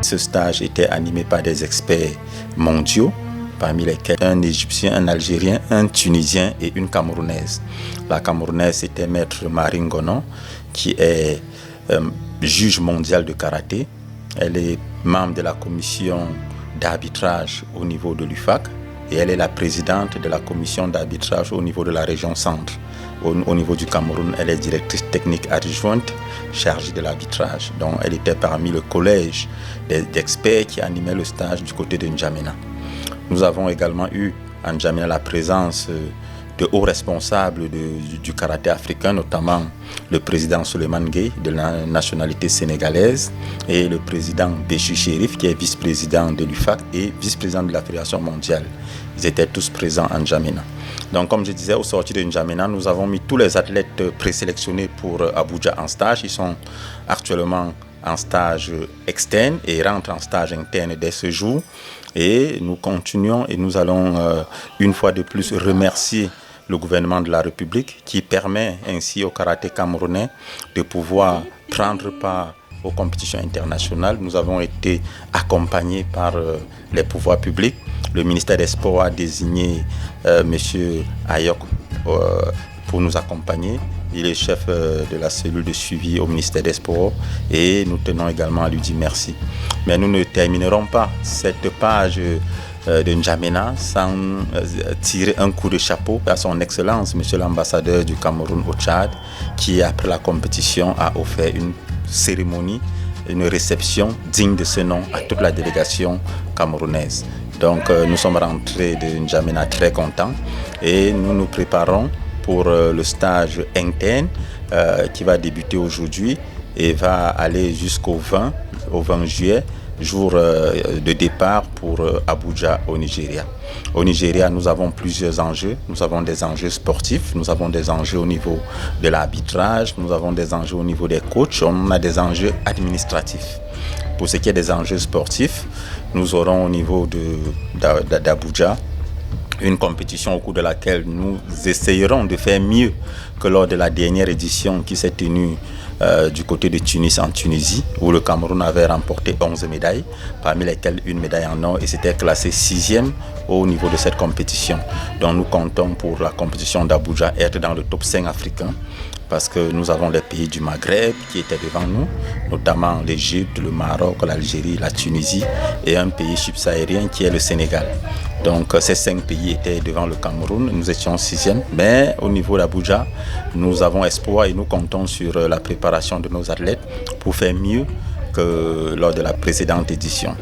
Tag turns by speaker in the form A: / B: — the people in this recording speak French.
A: Ce stage était animé par des experts mondiaux, parmi lesquels un Égyptien, un Algérien, un Tunisien et une Camerounaise. La Camerounaise, c'était Maître Marine Gonon, qui est juge mondial de karaté. Elle est membre de la commission d'arbitrage au niveau de l'UFAC et elle est la présidente de la commission d'arbitrage au niveau de la région centre. Au niveau du Cameroun, elle est directrice technique adjointe chargée de l'arbitrage. Donc elle était parmi le collège d'experts qui animaient le stage du côté de N'Djamena. Nous avons également eu à N'Djamena la présence de hauts responsables du karaté africain, notamment le président Souleymane Gueye de la nationalité sénégalaise et le président Béchir Chérif qui est vice-président de l'UFAC et vice-président de la Fédération mondiale. Ils étaient tous présents à N'Djamena. Donc comme je disais, au sortir de N'Djamena, nous avons mis tous les athlètes présélectionnés pour Abuja en stage. Ils sont actuellement en stage externe et rentrent en stage interne dès ce jour. Et nous continuons et nous allons une fois de plus remercier le gouvernement de la République qui permet ainsi au karaté camerounais de pouvoir prendre part aux compétitions internationales. Nous avons été accompagnés par les pouvoirs publics. Le ministère des Sports a désigné M. Ayok pour nous accompagner. Il est chef de la cellule de suivi au ministère des Sports et nous tenons également à lui dire merci. Mais nous ne terminerons pas cette page de N'Djamena sans tirer un coup de chapeau à son excellence, monsieur l'ambassadeur du Cameroun au Tchad, qui après la compétition a offert une cérémonie, une réception digne de ce nom à toute la délégation camerounaise. Donc nous sommes rentrés de N'Djamena très contents et nous nous préparons pour le stage interne qui va débuter aujourd'hui et va aller jusqu'au 20 juillet, jour de départ pour Abuja au Nigeria. Au Nigeria, nous avons plusieurs enjeux. Nous avons des enjeux sportifs, nous avons des enjeux au niveau de l'arbitrage, nous avons des enjeux au niveau des coachs, on a des enjeux administratifs. Pour ce qui est des enjeux sportifs, nous aurons au niveau d'Abuja une compétition au cours de laquelle nous essayerons de faire mieux que lors de la dernière édition qui s'est tenue du côté de Tunis en Tunisie, où le Cameroun avait remporté 11 médailles, parmi lesquelles une médaille en or et s'était classé 6e au niveau de cette compétition. Donc nous comptons pour la compétition d'Abuja être dans le top 5 africain parce que nous avons les pays du Maghreb qui étaient devant nous, notamment l'Égypte, le Maroc, l'Algérie, la Tunisie et un pays subsahérien qui est le Sénégal. Donc ces 5 pays étaient devant le Cameroun, nous étions 6e, mais au niveau d'Abuja, nous avons espoir et nous comptons sur la préparation de nos athlètes pour faire mieux que lors de la précédente édition.